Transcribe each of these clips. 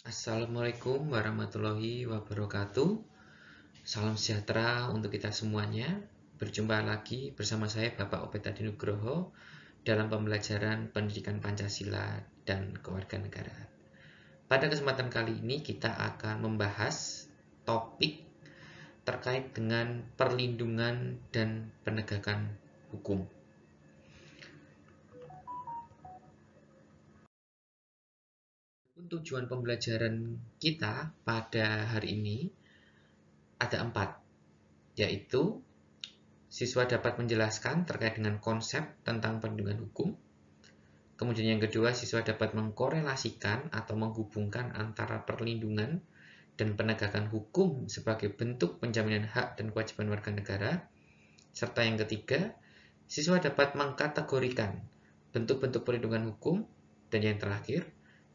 Assalamualaikum warahmatullahi wabarakatuh. Salam sejahtera untuk kita semuanya. Berjumpa lagi bersama saya Bapak Obed Adi Nugroho dalam pembelajaran pendidikan Pancasila dan kewarganegaraan. Pada kesempatan kali ini kita akan membahas topik terkait dengan perlindungan dan penegakan hukum. Tujuan pembelajaran kita pada hari ini ada 4, yaitu siswa dapat menjelaskan terkait dengan konsep tentang perlindungan hukum. Kemudian yang kedua, siswa dapat mengkorelasikan atau menghubungkan antara perlindungan dan penegakan hukum sebagai bentuk penjaminan hak dan kewajiban warga negara. Serta yang ketiga, siswa dapat mengkategorikan bentuk-bentuk perlindungan hukum. Dan yang terakhir,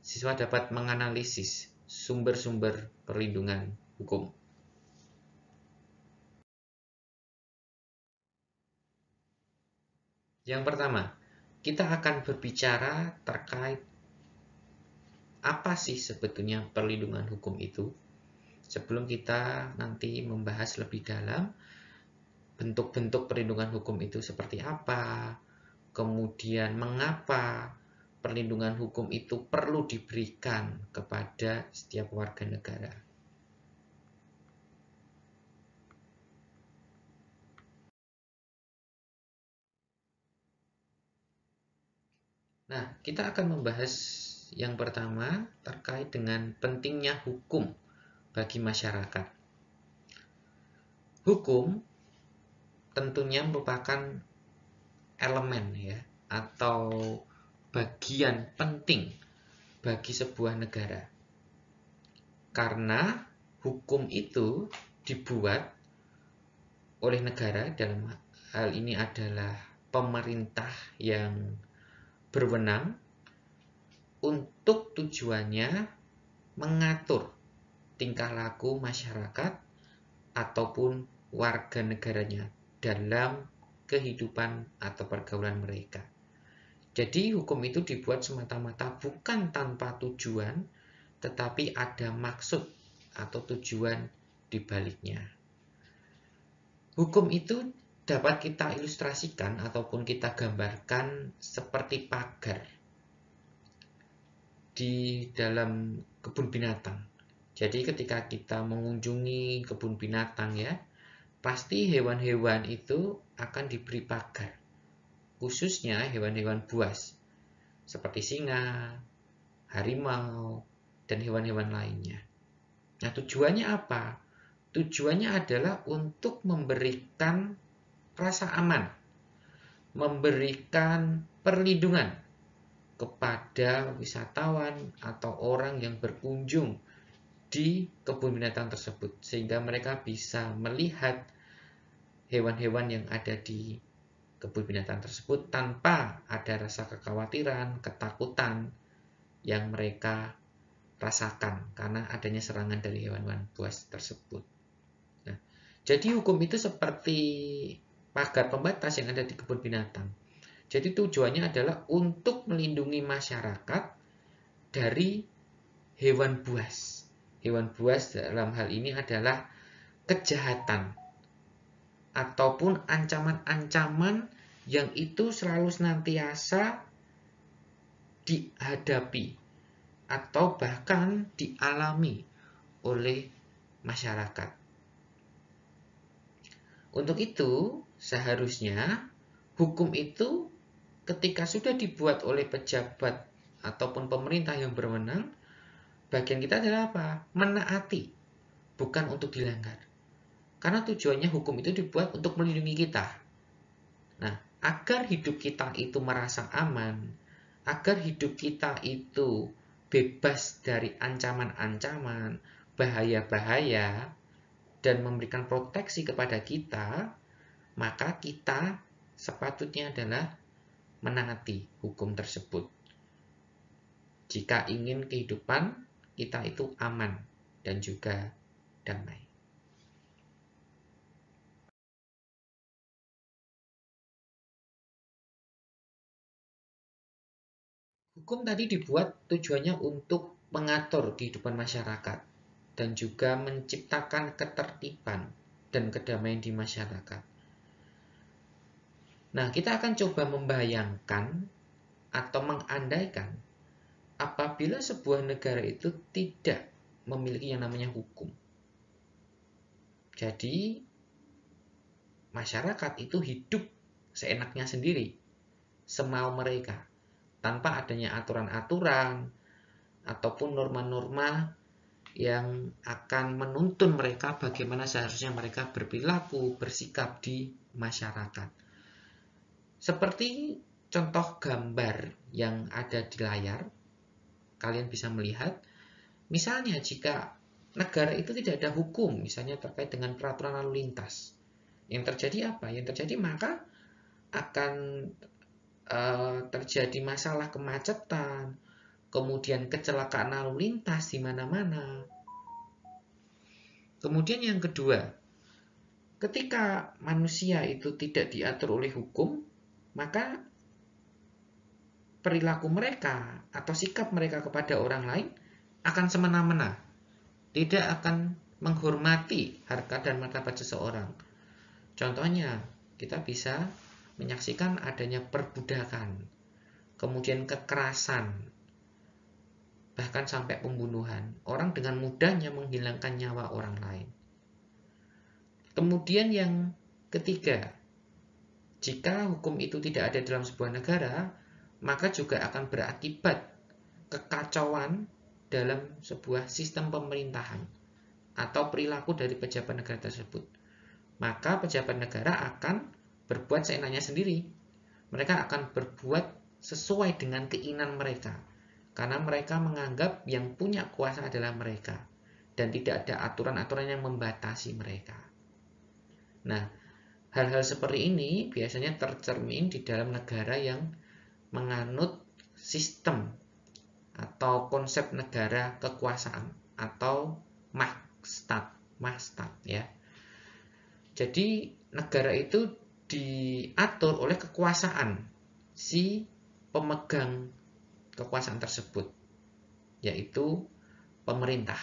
siswa dapat menganalisis sumber-sumber perlindungan hukum. Yang pertama, kita akan berbicara terkait apa sih sebetulnya perlindungan hukum itu. Sebelum kita nanti membahas lebih dalam bentuk-bentuk perlindungan hukum itu seperti apa, kemudian mengapa perlindungan hukum itu perlu diberikan kepada setiap warga negara. Nah, kita akan membahas yang pertama terkait dengan pentingnya hukum bagi masyarakat. Hukum tentunya merupakan elemen atau bagian penting bagi sebuah negara. Karena hukum itu dibuat oleh negara, dalam hal ini adalah pemerintah yang berwenang, untuk tujuannya mengatur tingkah laku masyarakat ataupun warga negaranya dalam kehidupan atau pergaulan mereka. Jadi hukum itu dibuat semata-mata bukan tanpa tujuan, tetapi ada maksud atau tujuan di baliknya. Hukum itu dapat kita ilustrasikan ataupun kita gambarkan seperti pagar di dalam kebun binatang. Jadi ketika kita mengunjungi kebun binatang pasti hewan-hewan itu akan diberi pagar. Khususnya hewan-hewan buas seperti singa, harimau, dan hewan-hewan lainnya. Nah, tujuannya apa? Tujuannya adalah untuk memberikan rasa aman, memberikan perlindungan kepada wisatawan atau orang yang berkunjung di kebun binatang tersebut, sehingga mereka bisa melihat hewan-hewan yang ada di kebun binatang tersebut tanpa ada rasa kekhawatiran, ketakutan yang mereka rasakan karena adanya serangan dari hewan-hewan buas tersebut. Nah, jadi hukum itu seperti pagar pembatas yang ada di kebun binatang. Jadi tujuannya adalah untuk melindungi masyarakat dari hewan buas. Hewan buas dalam hal ini adalah kejahatan ataupun ancaman-ancaman yang itu selalu senantiasa dihadapi atau bahkan dialami oleh masyarakat. Untuk itu, seharusnya hukum itu ketika sudah dibuat oleh pejabat ataupun pemerintah yang berwenang, bagian kita adalah apa? Menaati, bukan untuk dilanggar. Karena tujuannya hukum itu dibuat untuk melindungi kita. Nah, agar hidup kita itu merasa aman, agar hidup kita itu bebas dari ancaman-ancaman, bahaya-bahaya, dan memberikan proteksi kepada kita, maka kita sepatutnya adalah menaati hukum tersebut. Jika ingin kehidupan kita itu aman dan juga damai. Hukum tadi dibuat tujuannya untuk mengatur kehidupan masyarakat dan juga menciptakan ketertiban dan kedamaian di masyarakat. Nah, kita akan coba membayangkan atau mengandaikan apabila sebuah negara itu tidak memiliki yang namanya hukum. Jadi, masyarakat itu hidup seenaknya sendiri, semau mereka, tanpa adanya aturan-aturan ataupun norma-norma yang akan menuntun mereka bagaimana seharusnya mereka berperilaku, bersikap di masyarakat. Seperti contoh gambar yang ada di layar, kalian bisa melihat, misalnya jika negara itu tidak ada hukum, misalnya terkait dengan peraturan lalu lintas, yang terjadi apa? Yang terjadi maka akan terjadi masalah kemacetan, kemudian kecelakaan lalu lintas di mana-mana. Kemudian yang kedua, ketika manusia itu tidak diatur oleh hukum, maka perilaku mereka atau sikap mereka kepada orang lain akan semena-mena, tidak akan menghormati harkat dan martabat seseorang. Contohnya, kita bisa menyaksikan adanya perbudakan, kemudian kekerasan, bahkan sampai pembunuhan. Orang dengan mudahnya menghilangkan nyawa orang lain. Kemudian yang ketiga, jika hukum itu tidak ada dalam sebuah negara, maka juga akan berakibat kekacauan dalam sebuah sistem pemerintahan atau perilaku dari pejabat negara tersebut. Maka pejabat negara akan berbuat seenaknya sendiri. Mereka akan berbuat sesuai dengan keinginan mereka, karena mereka menganggap yang punya kuasa adalah mereka, dan tidak ada aturan-aturan yang membatasi mereka. Nah, hal-hal seperti ini biasanya tercermin di dalam negara yang menganut sistem atau konsep negara kekuasaan atau Mahtstat ya. Jadi negara itu diatur oleh kekuasaan si pemegang kekuasaan tersebut, yaitu pemerintah.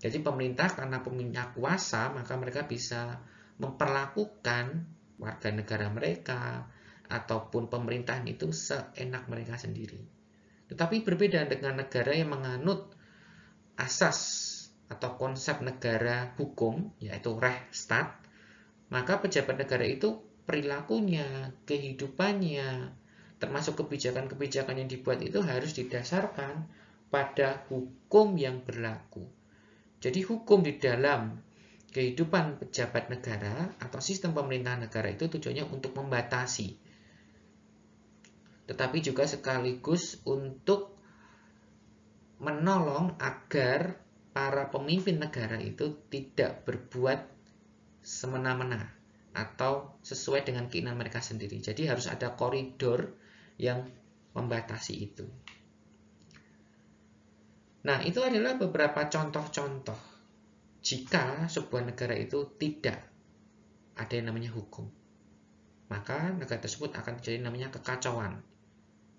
Jadi pemerintah karena punya kuasa, maka mereka bisa memperlakukan warga negara mereka ataupun pemerintahan itu seenak mereka sendiri. Tetapi berbeda dengan negara yang menganut asas atau konsep negara hukum, yaitu Rechtsstaat, maka pejabat negara itu perilakunya, kehidupannya, termasuk kebijakan-kebijakan yang dibuat itu harus didasarkan pada hukum yang berlaku. Jadi hukum di dalam kehidupan pejabat negara atau sistem pemerintahan negara itu tujuannya untuk membatasi, tetapi juga sekaligus untuk menolong agar para pemimpin negara itu tidak berbuat semena-mena atau sesuai dengan keinginan mereka sendiri. Jadi harus ada koridor yang membatasi itu. Nah, itu adalah beberapa contoh-contoh jika sebuah negara itu tidak ada yang namanya hukum. Maka negara tersebut akan terjadi namanya kekacauan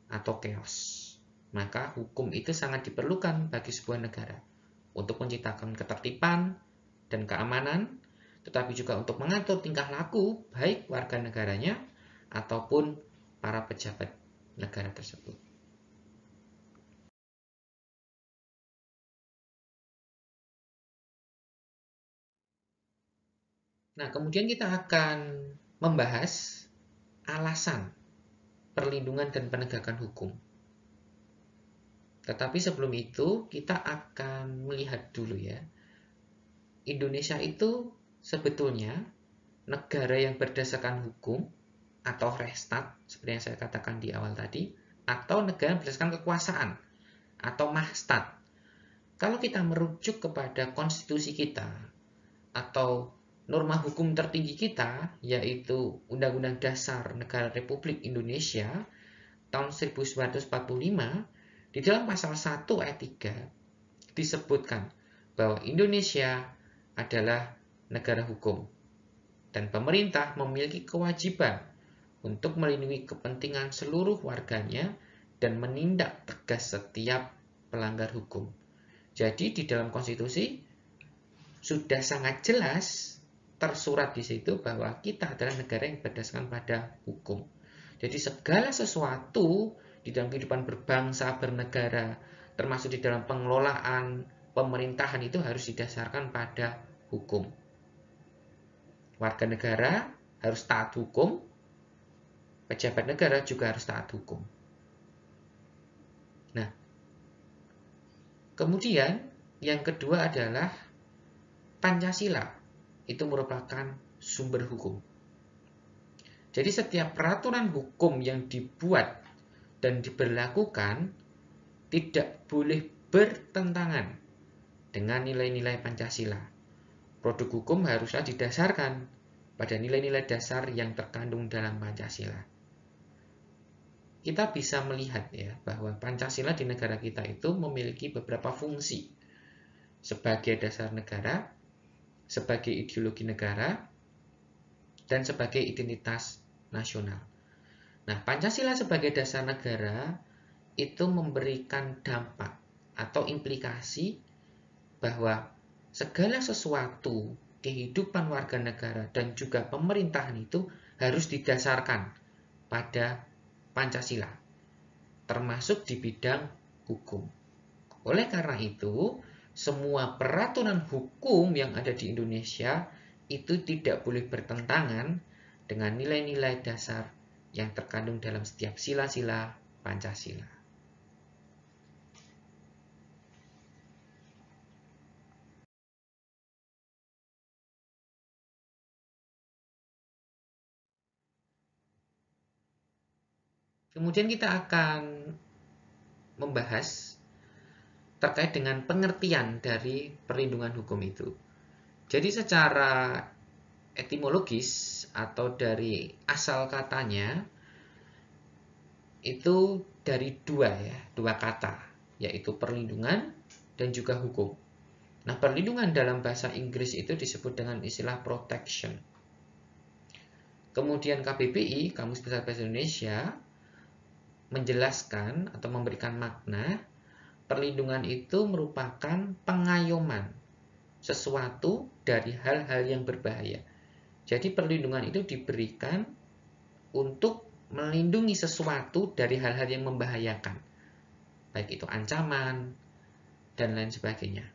atau chaos. Maka hukum itu sangat diperlukan bagi sebuah negara untuk menciptakan ketertiban dan keamanan, tetapi juga untuk mengatur tingkah laku baik warga negaranya ataupun para pejabat negara tersebut. Nah, kemudian kita akan membahas alasan perlindungan dan penegakan hukum. Tetapi sebelum itu, kita akan melihat dulu ya. Indonesia itu sebetulnya negara yang berdasarkan hukum atau Rechtsstaat, seperti yang saya katakan di awal tadi, atau negara berdasarkan kekuasaan atau Mahtstat. Kalau kita merujuk kepada konstitusi kita atau norma hukum tertinggi kita, yaitu Undang-Undang Dasar Negara Republik Indonesia tahun 1945, di dalam pasal 1 ayat 3 disebutkan bahwa Indonesia adalah negara hukum dan pemerintah memiliki kewajiban untuk melindungi kepentingan seluruh warganya dan menindak tegas setiap pelanggar hukum. Jadi di dalam konstitusi sudah sangat jelas tersurat di situ bahwa kita adalah negara yang berdasarkan pada hukum. Jadi segala sesuatu di dalam kehidupan berbangsa, bernegara, termasuk di dalam pengelolaan pemerintahan itu harus didasarkan pada hukum. Warga negara harus taat hukum, pejabat negara juga harus taat hukum. Nah, kemudian yang kedua adalah Pancasila. Itu merupakan sumber hukum. Jadi setiap peraturan hukum yang dibuat dan diberlakukan tidak boleh bertentangan dengan nilai-nilai Pancasila. Produk hukum haruslah didasarkan pada nilai-nilai dasar yang terkandung dalam Pancasila. Kita bisa melihat ya bahwa Pancasila di negara kita itu memiliki beberapa fungsi sebagai dasar negara, sebagai ideologi negara, dan sebagai identitas nasional. Nah, Pancasila sebagai dasar negara itu memberikan dampak atau implikasi bahwa segala sesuatu kehidupan warga negara dan juga pemerintahan itu harus didasarkan pada Pancasila, termasuk di bidang hukum. Oleh karena itu, semua peraturan hukum yang ada di Indonesia itu tidak boleh bertentangan dengan nilai-nilai dasar yang terkandung dalam setiap sila-sila Pancasila. Kemudian kita akan membahas terkait dengan pengertian dari perlindungan hukum itu. Jadi secara etimologis atau dari asal katanya itu dari dua kata, yaitu perlindungan dan juga hukum. Nah, perlindungan dalam bahasa Inggris itu disebut dengan istilah protection. Kemudian KBBI, Kamus Besar Bahasa Indonesia, menjelaskan atau memberikan makna perlindungan itu merupakan pengayoman sesuatu dari hal-hal yang berbahaya. Jadi perlindungan itu diberikan untuk melindungi sesuatu dari hal-hal yang membahayakan, baik itu ancaman dan lain sebagainya.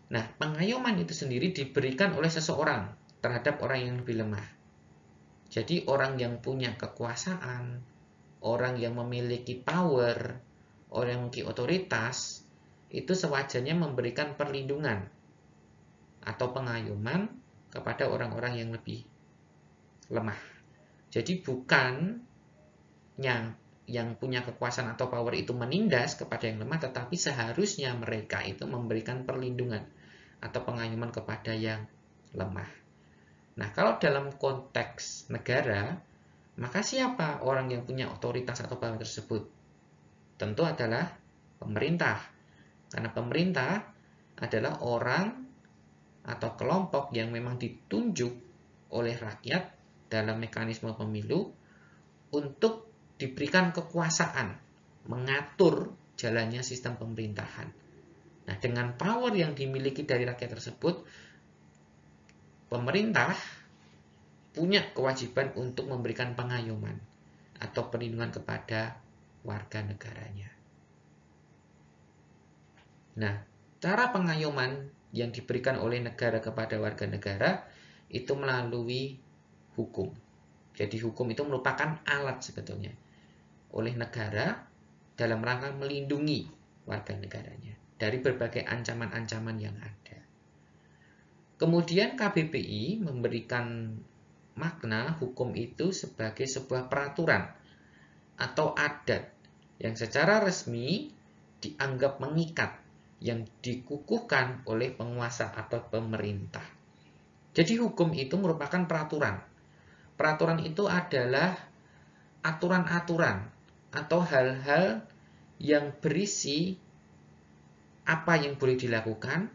Nah, pengayoman itu sendiri diberikan oleh seseorang terhadap orang yang lebih lemah. Jadi orang yang punya kekuasaan, orang yang memiliki power, orang yang memiliki otoritas, itu sewajarnya memberikan perlindungan atau pengayoman kepada orang-orang yang lebih lemah. Jadi bukan yang punya kekuasaan atau power itu menindas kepada yang lemah, tetapi seharusnya mereka itu memberikan perlindungan atau pengayoman kepada yang lemah. Nah, kalau dalam konteks negara, maka siapa orang yang punya otoritas atau power tersebut? Tentu adalah pemerintah. Karena pemerintah adalah orang atau kelompok yang memang ditunjuk oleh rakyat dalam mekanisme pemilu untuk diberikan kekuasaan mengatur jalannya sistem pemerintahan. Nah, dengan power yang dimiliki dari rakyat tersebut, pemerintah punya kewajiban untuk memberikan pengayoman atau perlindungan kepada warga negaranya. Nah, cara pengayoman yang diberikan oleh negara kepada warga negara itu melalui hukum. Jadi hukum itu merupakan alat sebetulnya oleh negara dalam rangka melindungi warga negaranya dari berbagai ancaman-ancaman yang ada. Kemudian KBBI memberikan makna hukum itu sebagai sebuah peraturan atau adat yang secara resmi dianggap mengikat, yang dikukuhkan oleh penguasa atau pemerintah. Jadi hukum itu merupakan peraturan. Peraturan itu adalah aturan-aturan atau hal-hal yang berisi apa yang boleh dilakukan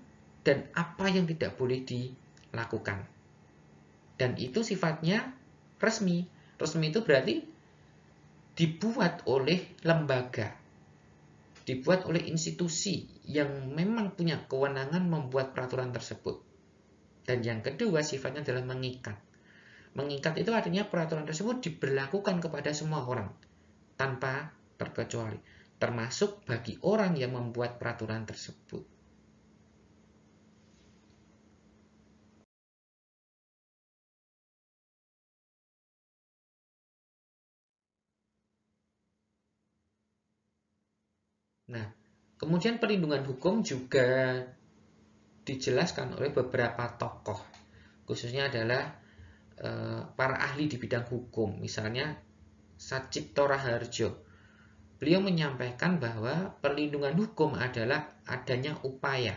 dan apa yang tidak boleh dilakukan. Dan itu sifatnya resmi. Resmi itu berarti dibuat oleh lembaga. dibuat oleh institusi yang memang punya kewenangan membuat peraturan tersebut. Dan yang kedua sifatnya adalah mengikat. Mengikat itu artinya peraturan tersebut diberlakukan kepada semua orang tanpa terkecuali, termasuk bagi orang yang membuat peraturan tersebut. Nah, kemudian perlindungan hukum juga dijelaskan oleh beberapa tokoh, khususnya adalah para ahli di bidang hukum, misalnya Satcipto Raharjo. Beliau menyampaikan bahwa perlindungan hukum adalah adanya upaya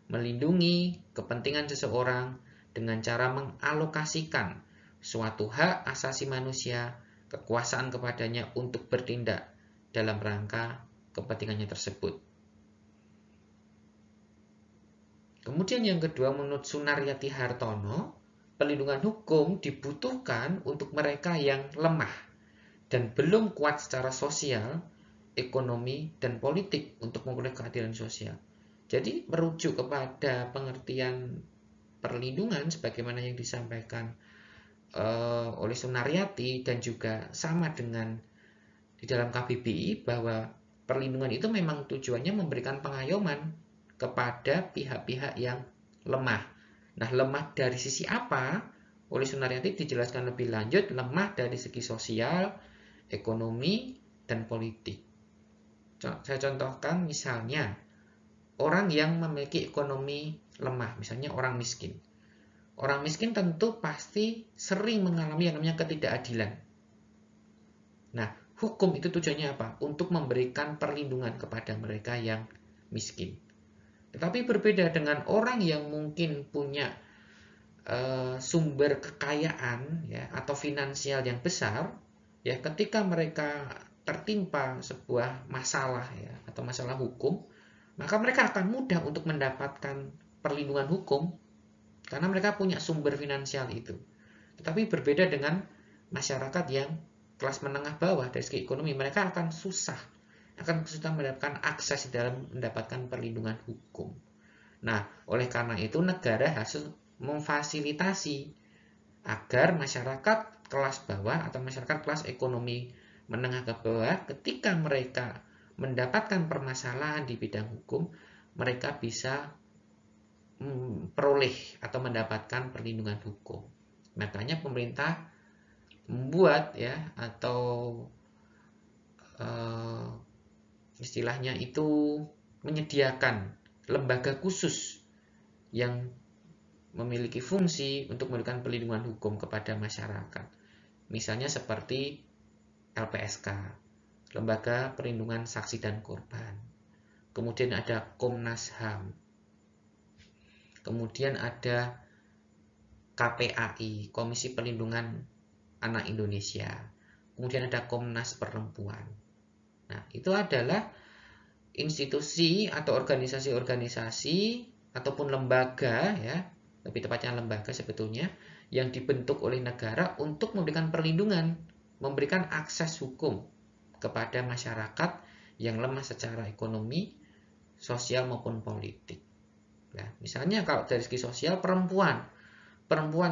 melindungi kepentingan seseorang dengan cara mengalokasikan suatu hak asasi manusia, kekuasaan kepadanya untuk bertindak dalam rangka kepentingannya tersebut. Kemudian yang kedua, menurut Sunaryati Hartono, perlindungan hukum dibutuhkan untuk mereka yang lemah dan belum kuat secara sosial, ekonomi, dan politik untuk memperoleh keadilan sosial. Jadi merujuk kepada pengertian perlindungan sebagaimana yang disampaikan oleh Sunaryati dan juga sama dengan di dalam KBBI, bahwa perlindungan itu memang tujuannya memberikan pengayoman kepada pihak-pihak yang lemah. Nah, lemah dari sisi apa? Oleh Sunaryati dijelaskan lebih lanjut, lemah dari segi sosial, ekonomi, dan politik. Saya contohkan misalnya, orang yang memiliki ekonomi lemah, misalnya orang miskin. Orang miskin tentu pasti sering mengalami yang namanya ketidakadilan. Nah, hukum itu tujuannya apa? Untuk memberikan perlindungan kepada mereka yang miskin. Tetapi berbeda dengan orang yang mungkin punya sumber kekayaan ya, atau finansial yang besar, ya ketika mereka tertimpa sebuah masalah ya, atau masalah hukum, maka mereka akan mudah untuk mendapatkan perlindungan hukum karena mereka punya sumber finansial itu. Tetapi berbeda dengan masyarakat yang kelas menengah bawah dari segi ekonomi, mereka akan kesulitan mendapatkan akses dalam mendapatkan perlindungan hukum. Nah, oleh karena itu negara harus memfasilitasi agar masyarakat kelas bawah atau masyarakat kelas ekonomi menengah ke bawah, ketika mereka mendapatkan permasalahan di bidang hukum, mereka bisa memperoleh atau mendapatkan perlindungan hukum. Makanya pemerintah membuat ya, atau istilahnya itu menyediakan lembaga khusus yang memiliki fungsi untuk memberikan perlindungan hukum kepada masyarakat. Misalnya seperti LPSK, Lembaga Perlindungan Saksi dan Korban. Kemudian ada Komnas HAM. Kemudian ada KPAI, Komisi Perlindungan Anak Indonesia. Kemudian ada Komnas Perempuan. Nah, itu adalah institusi atau organisasi-organisasi ataupun lembaga ya, lebih tepatnya lembaga sebetulnya, yang dibentuk oleh negara untuk memberikan perlindungan, memberikan akses hukum kepada masyarakat yang lemah secara ekonomi, sosial maupun politik. Nah, misalnya kalau dari segi sosial, perempuan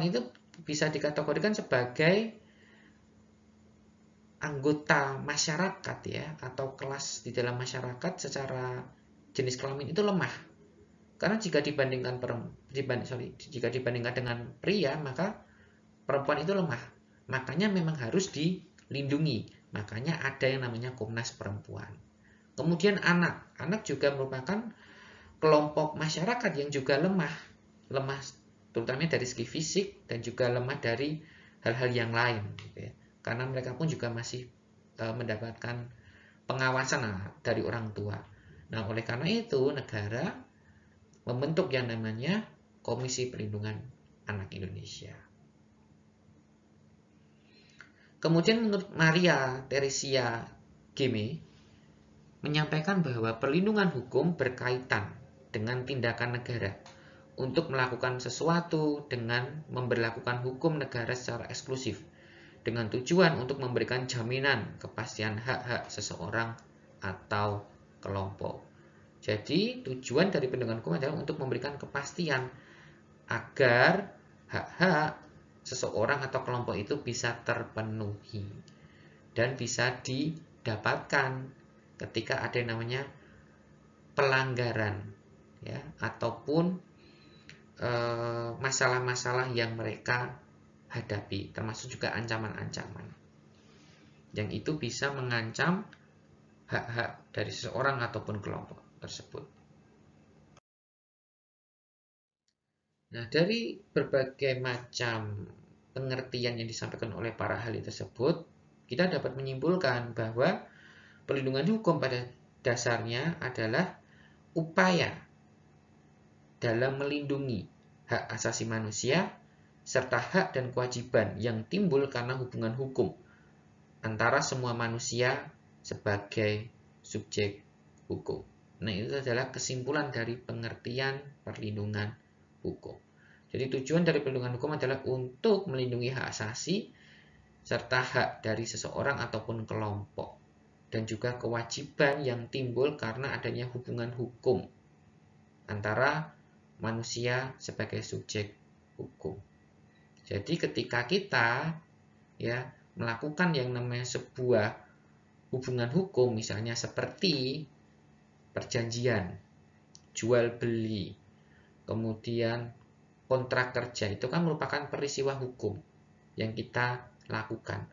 itu bisa dikategorikan sebagai anggota masyarakat ya, atau kelas di dalam masyarakat secara jenis kelamin itu lemah. Karena jika dibandingkan dengan pria, maka perempuan itu lemah. Makanya memang harus dilindungi. Makanya ada yang namanya Komnas Perempuan. Kemudian anak juga merupakan kelompok masyarakat yang juga lemah terutama dari segi fisik dan juga lemah dari hal-hal yang lain gitu ya. Karena mereka pun juga masih mendapatkan pengawasan dari orang tua. Nah, oleh karena itu negara membentuk yang namanya Komisi Perlindungan Anak Indonesia. Kemudian menurut Maria Theresia Gemme menyampaikan bahwa perlindungan hukum berkaitan dengan tindakan negara untuk melakukan sesuatu dengan memberlakukan hukum negara secara eksklusif, dengan tujuan untuk memberikan jaminan kepastian hak-hak seseorang atau kelompok. Jadi tujuan dari perlindungan hukum adalah untuk memberikan kepastian agar hak-hak seseorang atau kelompok itu bisa terpenuhi dan bisa didapatkan ketika ada yang namanya pelanggaran, ya, ataupun masalah-masalah yang mereka hadapi, termasuk juga ancaman-ancaman yang itu bisa mengancam hak-hak dari seseorang ataupun kelompok tersebut. Nah, dari berbagai macam pengertian yang disampaikan oleh para ahli tersebut, kita dapat menyimpulkan bahwa perlindungan hukum pada dasarnya adalah upaya dalam melindungi hak asasi manusia serta hak dan kewajiban yang timbul karena hubungan hukum antara semua manusia sebagai subjek hukum. Nah, itu adalah kesimpulan dari pengertian perlindungan hukum. Jadi tujuan dari perlindungan hukum adalah untuk melindungi hak asasi serta hak dari seseorang ataupun kelompok dan juga kewajiban yang timbul karena adanya hubungan hukum antara manusia sebagai subjek hukum. Jadi ketika kita ya melakukan yang namanya sebuah hubungan hukum, misalnya seperti perjanjian, jual beli, kemudian kontrak kerja, itu kan merupakan peristiwa hukum yang kita lakukan.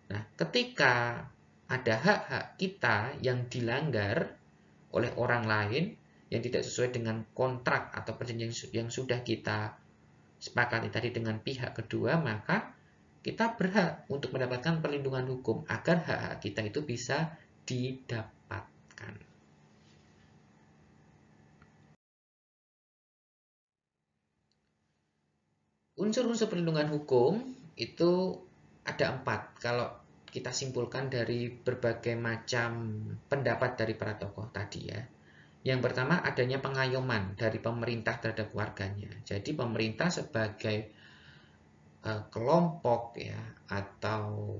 Nah, ketika ada hak-hak kita yang dilanggar oleh orang lain yang tidak sesuai dengan kontrak atau perjanjian yang sudah kita sepakati tadi dengan pihak kedua, maka kita berhak untuk mendapatkan perlindungan hukum agar hak-hak kita itu bisa didapatkan. Unsur-unsur perlindungan hukum itu ada 4 kalau kita simpulkan dari berbagai macam pendapat dari para tokoh tadi ya. Yang pertama adanya pengayoman dari pemerintah terhadap warganya. Jadi pemerintah sebagai kelompok ya atau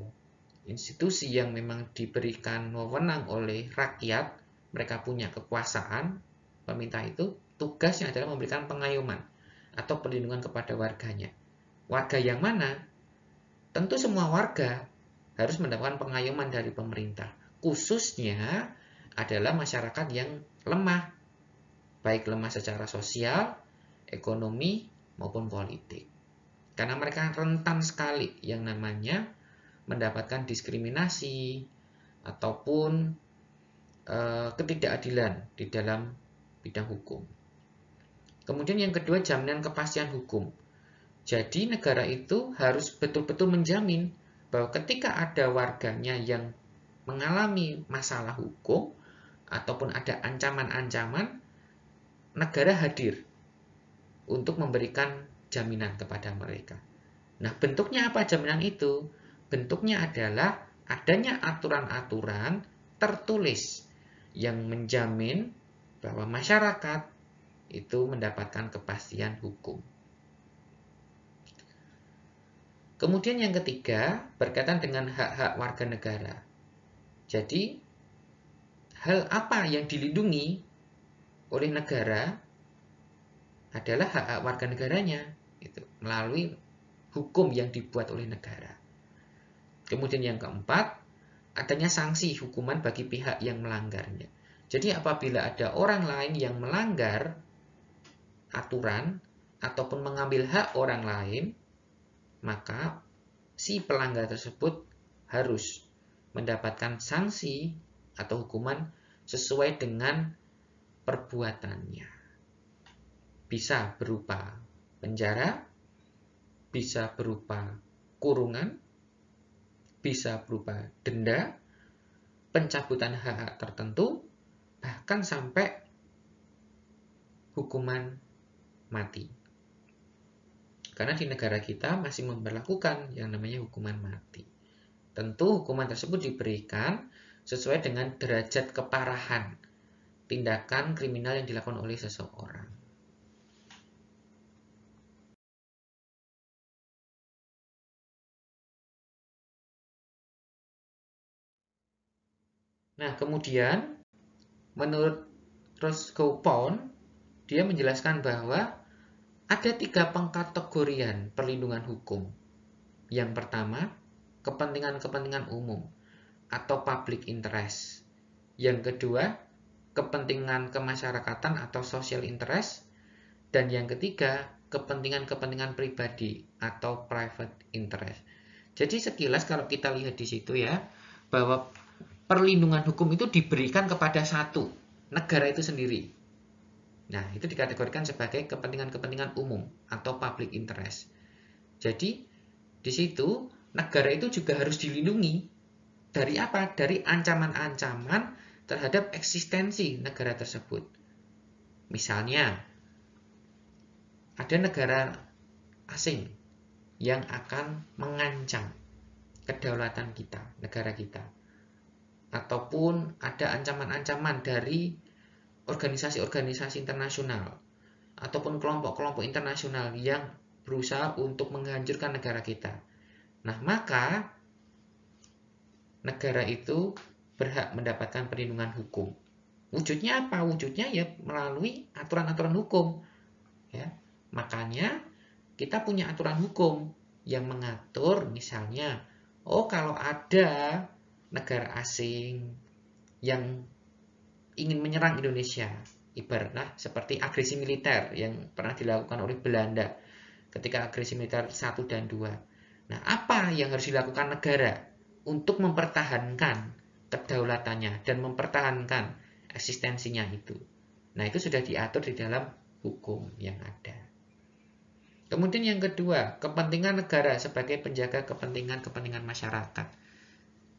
institusi yang memang diberikan wewenang oleh rakyat, mereka punya kekuasaan, pemerintah itu tugasnya adalah memberikan pengayoman atau perlindungan kepada warganya. Warga yang mana? Tentu semua warga harus mendapatkan pengayoman dari pemerintah. Khususnya adalah masyarakat yang lemah, baik lemah secara sosial, ekonomi, maupun politik. Karena mereka rentan sekali yang namanya mendapatkan diskriminasi ataupun ketidakadilan di dalam bidang hukum. Kemudian yang kedua, jaminan kepastian hukum. Jadi negara itu harus betul-betul menjamin bahwa ketika ada warganya yang mengalami masalah hukum ataupun ada ancaman-ancaman, negara hadir untuk memberikan jaminan kepada mereka. Nah, bentuknya apa jaminan itu? Bentuknya adalah adanya aturan-aturan tertulis yang menjamin bahwa masyarakat itu mendapatkan kepastian hukum. Kemudian yang ketiga, berkaitan dengan hak-hak warga negara. Jadi, hal apa yang dilindungi oleh negara adalah hak-hak warga negaranya, gitu, melalui hukum yang dibuat oleh negara. Kemudian yang keempat, adanya sanksi hukuman bagi pihak yang melanggarnya. Jadi apabila ada orang lain yang melanggar aturan ataupun mengambil hak orang lain, maka si pelanggar tersebut harus mendapatkan sanksi atau hukuman sesuai dengan perbuatannya. Bisa berupa penjara, bisa berupa kurungan, bisa berupa denda, pencabutan hak-hak tertentu, bahkan sampai hukuman mati. Karena di negara kita masih memberlakukan yang namanya hukuman mati. Tentu hukuman tersebut diberikan sesuai dengan derajat keparahan tindakan kriminal yang dilakukan oleh seseorang. Nah, kemudian menurut Roscoe Pound, dia menjelaskan bahwa ada 3 pengkategorian perlindungan hukum. Yang pertama, kepentingan-kepentingan umum atau public interest. Yang kedua, kepentingan kemasyarakatan atau social interest. Dan yang ketiga, kepentingan-kepentingan pribadi atau private interest. Jadi sekilas kalau kita lihat di situ ya, bahwa perlindungan hukum itu diberikan kepada satu negara itu sendiri. Nah, itu dikategorikan sebagai kepentingan-kepentingan umum atau public interest. Jadi, di situ negara itu juga harus dilindungi dari apa? Dari ancaman-ancaman terhadap eksistensi negara tersebut. Misalnya, ada negara asing yang akan mengancam kedaulatan kita, negara kita. Ataupun ada ancaman-ancaman dari organisasi-organisasi internasional ataupun kelompok-kelompok internasional yang berusaha untuk menghancurkan negara kita. Nah, maka negara itu berhak mendapatkan perlindungan hukum. Wujudnya apa? Wujudnya ya melalui aturan-aturan hukum. Ya. Makanya kita punya aturan hukum yang mengatur misalnya, kalau ada negara asing yang ingin menyerang Indonesia, ibaratnya seperti agresi militer yang pernah dilakukan oleh Belanda ketika agresi militer 1 dan 2. Nah, apa yang harus dilakukan negara untuk mempertahankan kedaulatannya dan mempertahankan eksistensinya itu? Nah, itu sudah diatur di dalam hukum yang ada. Kemudian yang kedua, kepentingan negara sebagai penjaga kepentingan-kepentingan masyarakat.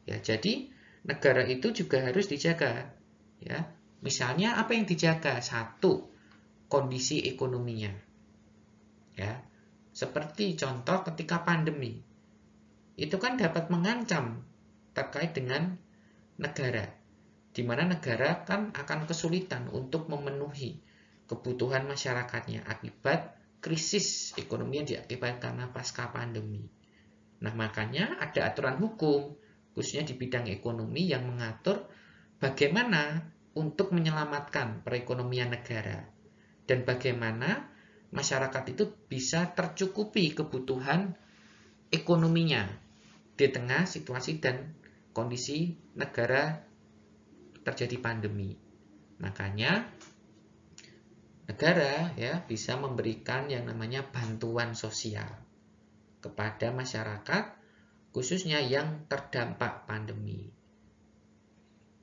Ya, jadi negara itu juga harus dijaga. Ya, misalnya apa yang dijaga? Satu, kondisi ekonominya. Ya, seperti contoh ketika pandemi, itu kan dapat mengancam terkait dengan negara, di mana negara kan akan kesulitan untuk memenuhi kebutuhan masyarakatnya akibat krisis ekonomi yang diakibatkan pasca pandemi. Nah, makanya ada aturan hukum, khususnya di bidang ekonomi yang mengatur bagaimana untuk menyelamatkan perekonomian negara dan bagaimana masyarakat itu bisa tercukupi kebutuhan ekonominya di tengah situasi dan kondisi negara terjadi pandemi. Makanya negara ya bisa memberikan yang namanya bantuan sosial kepada masyarakat khususnya yang terdampak pandemi.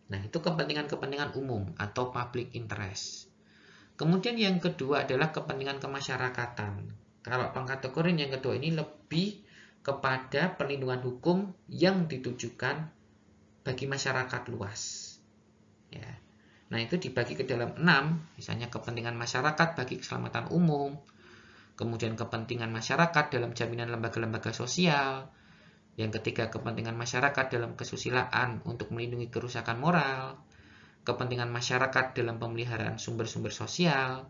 Nah, itu kepentingan-kepentingan umum atau public interest. Kemudian yang kedua adalah kepentingan kemasyarakatan. Kalau pengkategorian yang kedua ini lebih kepada perlindungan hukum yang ditujukan bagi masyarakat luas. Ya. Nah, itu dibagi ke dalam 6, misalnya kepentingan masyarakat bagi keselamatan umum, kemudian kepentingan masyarakat dalam jaminan lembaga-lembaga sosial, yang ketiga kepentingan masyarakat dalam kesusilaan untuk melindungi kerusakan moral, kepentingan masyarakat dalam pemeliharaan sumber-sumber sosial,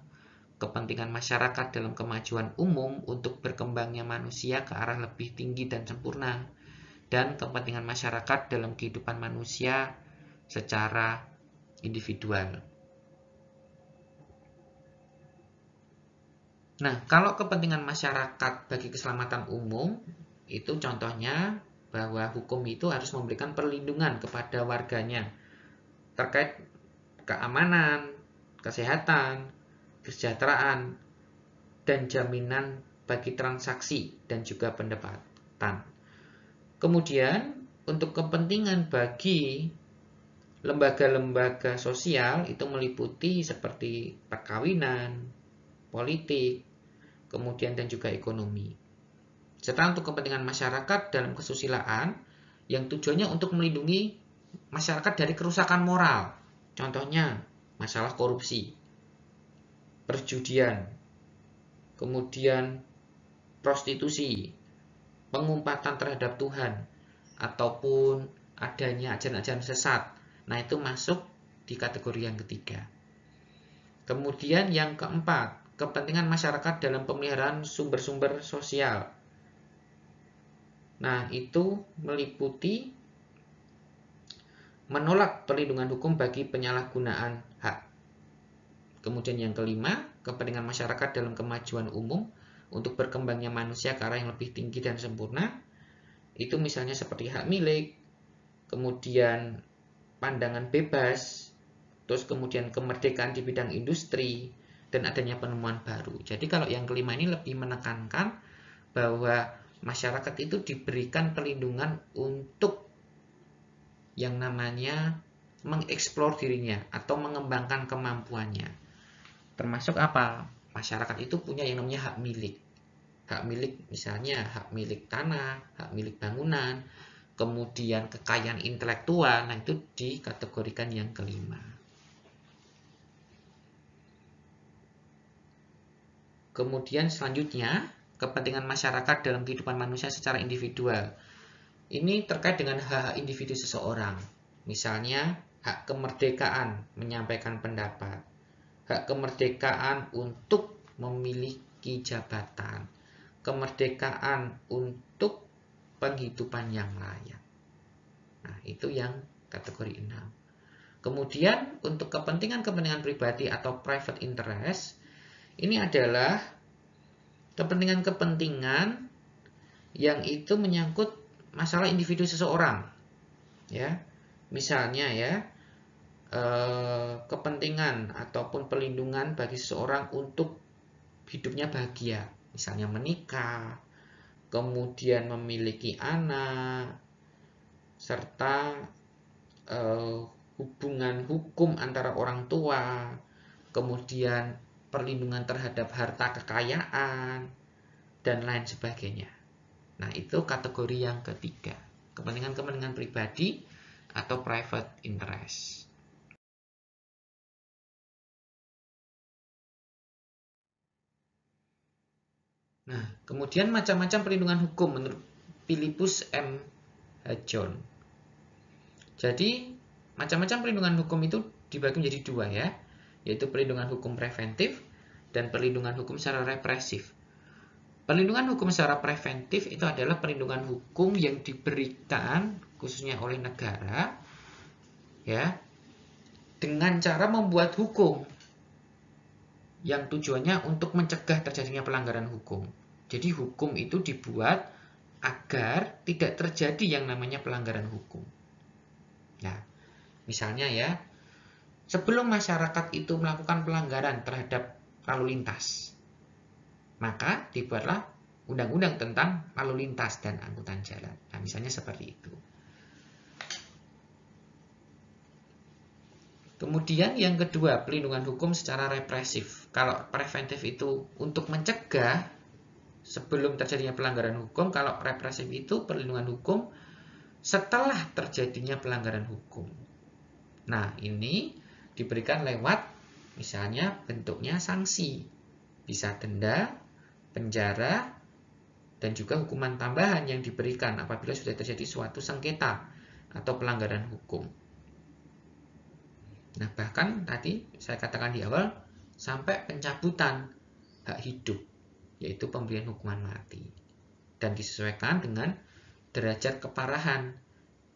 kepentingan masyarakat dalam kemajuan umum untuk berkembangnya manusia ke arah lebih tinggi dan sempurna, dan kepentingan masyarakat dalam kehidupan manusia secara individual. Nah, kalau kepentingan masyarakat bagi keselamatan umum, itu contohnya bahwa hukum itu harus memberikan perlindungan kepada warganya terkait keamanan, kesehatan, kesejahteraan, dan jaminan bagi transaksi dan juga pendapatan. Kemudian, untuk kepentingan bagi lembaga-lembaga sosial itu meliputi seperti perkawinan, politik, kemudian dan juga ekonomi. Serta untuk kepentingan masyarakat dalam kesusilaan yang tujuannya untuk melindungi masyarakat dari kerusakan moral. Contohnya, masalah korupsi, perjudian, kemudian prostitusi, pengumpatan terhadap Tuhan, ataupun adanya ajaran-ajaran sesat. Nah, itu masuk di kategori yang ketiga. Kemudian yang keempat, kepentingan masyarakat dalam pemeliharaan sumber-sumber sosial. Nah, itu meliputi menolak perlindungan hukum bagi penyalahgunaan hak. Kemudian yang kelima, kepentingan masyarakat dalam kemajuan umum untuk berkembangnya manusia ke arah yang lebih tinggi dan sempurna. Itu misalnya seperti hak milik, kemudian pandangan bebas, terus kemudian kemerdekaan di bidang industri, dan adanya penemuan baru. Jadi kalau yang kelima ini lebih menekankan bahwa masyarakat itu diberikan perlindungan untuk yang namanya mengeksplor dirinya atau mengembangkan kemampuannya. Termasuk apa? Masyarakat itu punya yang namanya hak milik. Hak milik misalnya hak milik tanah, hak milik bangunan, kemudian kekayaan intelektual. Nah, itu dikategorikan yang kelima. Kemudian selanjutnya, kepentingan masyarakat dalam kehidupan manusia secara individual. Ini terkait dengan hak individu seseorang. Misalnya, hak kemerdekaan menyampaikan pendapat, hak kemerdekaan untuk memiliki jabatan, kemerdekaan untuk penghidupan yang layak. Nah, itu yang kategori 6. Kemudian untuk kepentingan-kepentingan pribadi atau private interest, ini adalah kepentingan-kepentingan yang itu menyangkut masalah individu seseorang. Ya. Misalnya ya, kepentingan ataupun perlindungan bagi seseorang untuk hidupnya bahagia, misalnya menikah, kemudian memiliki anak, serta hubungan hukum antara orang tua, kemudian perlindungan terhadap harta kekayaan, dan lain sebagainya. Nah, itu kategori yang ketiga, kepentingan-kepentingan pribadi atau private interest. Nah, kemudian macam-macam perlindungan hukum menurut Philippus M. John. Jadi, macam-macam perlindungan hukum itu dibagi menjadi dua ya, yaitu perlindungan hukum preventif dan perlindungan hukum secara represif. Perlindungan hukum secara preventif itu adalah perlindungan hukum yang diberikan khususnya oleh negara ya, dengan cara membuat hukum yang tujuannya untuk mencegah terjadinya pelanggaran hukum. Jadi hukum itu dibuat agar tidak terjadi yang namanya pelanggaran hukum. Nah, misalnya ya, sebelum masyarakat itu melakukan pelanggaran terhadap lalu lintas, maka dibuatlah undang-undang tentang lalu lintas dan angkutan jalan. Nah, misalnya seperti itu. Kemudian yang kedua, pelindungan hukum secara represif. Kalau preventif itu untuk mencegah sebelum terjadinya pelanggaran hukum, kalau represif itu perlindungan hukum setelah terjadinya pelanggaran hukum. Nah, ini diberikan lewat misalnya bentuknya sanksi. Bisa denda, penjara, dan juga hukuman tambahan yang diberikan apabila sudah terjadi suatu sengketa atau pelanggaran hukum. Nah, bahkan tadi saya katakan di awal, sampai pencabutan hak hidup, yaitu pemberian hukuman mati. Dan disesuaikan dengan derajat keparahan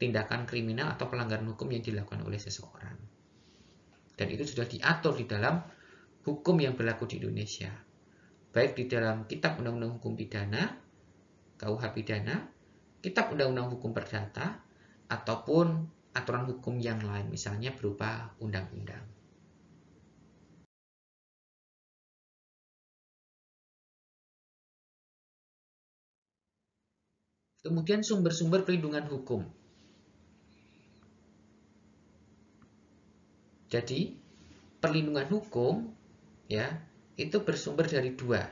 tindakan kriminal atau pelanggaran hukum yang dilakukan oleh seseorang. Dan itu sudah diatur di dalam hukum yang berlaku di Indonesia. Baik di dalam Kitab Undang-Undang Hukum Pidana, KUH Pidana, Kitab Undang-Undang Hukum Perdata, ataupun aturan hukum yang lain, misalnya berupa undang-undang. Kemudian sumber-sumber perlindungan hukum. Jadi, perlindungan hukum ya, itu bersumber dari dua,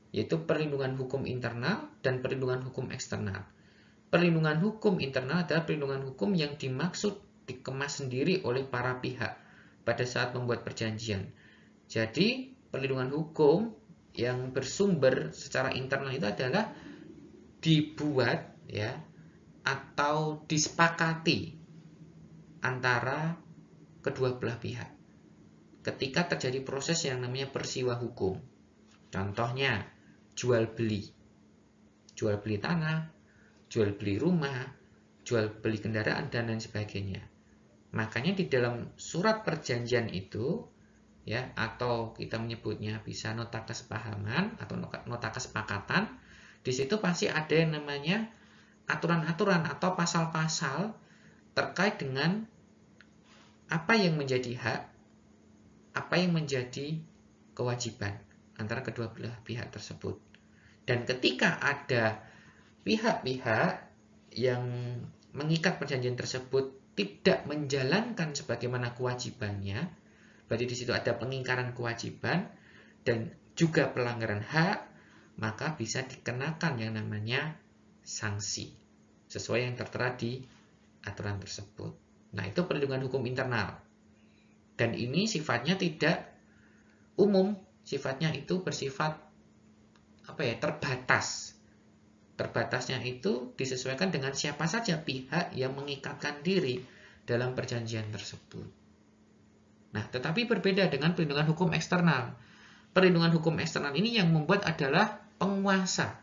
yaitu perlindungan hukum internal dan perlindungan hukum eksternal. Perlindungan hukum internal adalah perlindungan hukum yang dimaksud dikemas sendiri oleh para pihak pada saat membuat perjanjian. Jadi, perlindungan hukum yang bersumber secara internal itu adalah dibuat ya atau disepakati antara kedua belah pihak ketika terjadi proses yang namanya persiwa hukum. Contohnya, jual beli tanah, jual beli rumah, jual beli kendaraan, dan lain sebagainya. Makanya di dalam surat perjanjian itu, ya, atau kita menyebutnya bisa nota kesepahaman atau nota kesepakatan, di situ pasti ada yang namanya aturan-aturan atau pasal-pasal terkait dengan apa yang menjadi hak, apa yang menjadi kewajiban antara kedua belah pihak tersebut. Dan ketika ada pihak-pihak yang mengikat perjanjian tersebut tidak menjalankan sebagaimana kewajibannya, berarti di situ ada pengingkaran kewajiban dan juga pelanggaran hak, maka bisa dikenakan yang namanya sanksi sesuai yang tertera di aturan tersebut. Nah, itu perlindungan hukum internal. Dan ini sifatnya tidak umum, sifatnya itu bersifat terbatas. Terbatasnya itu disesuaikan dengan siapa saja pihak yang mengikatkan diri dalam perjanjian tersebut. Nah, tetapi berbeda dengan perlindungan hukum eksternal. Perlindungan hukum eksternal ini yang membuat adalah penguasa.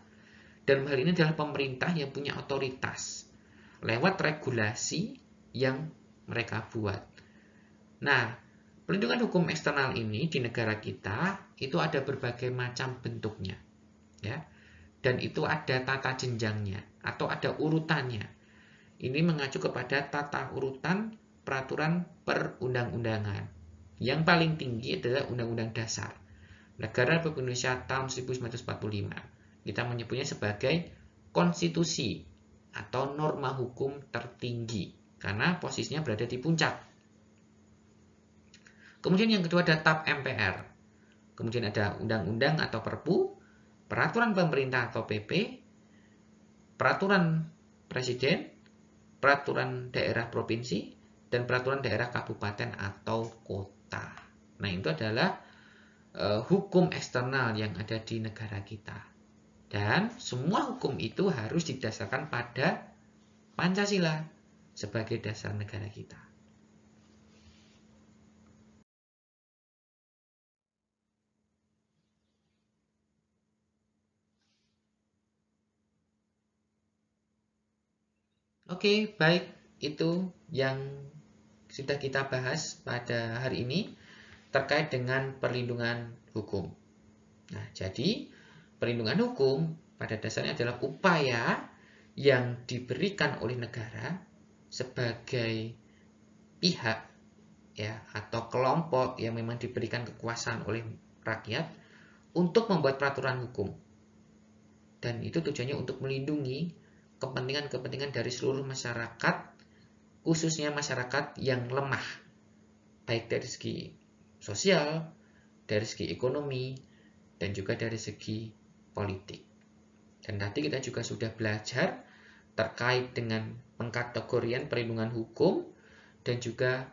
Dan hal ini adalah pemerintah yang punya otoritas lewat regulasi yang mereka buat. Nah, perlindungan hukum eksternal ini di negara kita itu ada berbagai macam bentuknya, ya. Dan itu ada tata jenjangnya atau ada urutannya. Ini mengacu kepada tata urutan peraturan perundang-undangan. Yang paling tinggi adalah Undang-Undang Dasar Negara Republik Indonesia tahun 1945. Kita menyebutnya sebagai konstitusi atau norma hukum tertinggi karena posisinya berada di puncak. Kemudian yang kedua ada TAP MPR. Kemudian ada undang-undang atau Perpu, peraturan pemerintah atau PP, peraturan presiden, peraturan daerah provinsi, dan peraturan daerah kabupaten atau kota. Nah, itu adalah hukum eksternal yang ada di negara kita. Dan semua hukum itu harus didasarkan pada Pancasila sebagai dasar negara kita. Oke, baik. Itu yang sudah kita bahas pada hari ini terkait dengan perlindungan hukum. Nah, jadi perlindungan hukum pada dasarnya adalah upaya yang diberikan oleh negara sebagai pihak, ya, atau kelompok yang memang diberikan kekuasaan oleh rakyat untuk membuat peraturan hukum. Dan itu tujuannya untuk melindungi kepentingan-kepentingan dari seluruh masyarakat, khususnya masyarakat yang lemah, baik dari segi sosial, dari segi ekonomi, dan juga dari segi politik. Dan tadi kita juga sudah belajar terkait dengan pengkategorian perlindungan hukum dan juga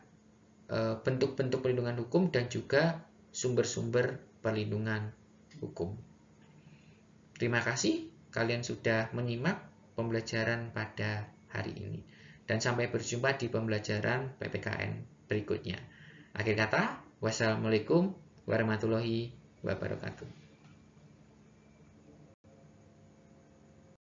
bentuk-bentuk perlindungan hukum dan juga sumber-sumber perlindungan hukum. Terima kasih kalian sudah menyimak pembelajaran pada hari ini. Dan sampai berjumpa di pembelajaran PPKN berikutnya. Akhir kata, wassalamualaikum warahmatullahi wabarakatuh.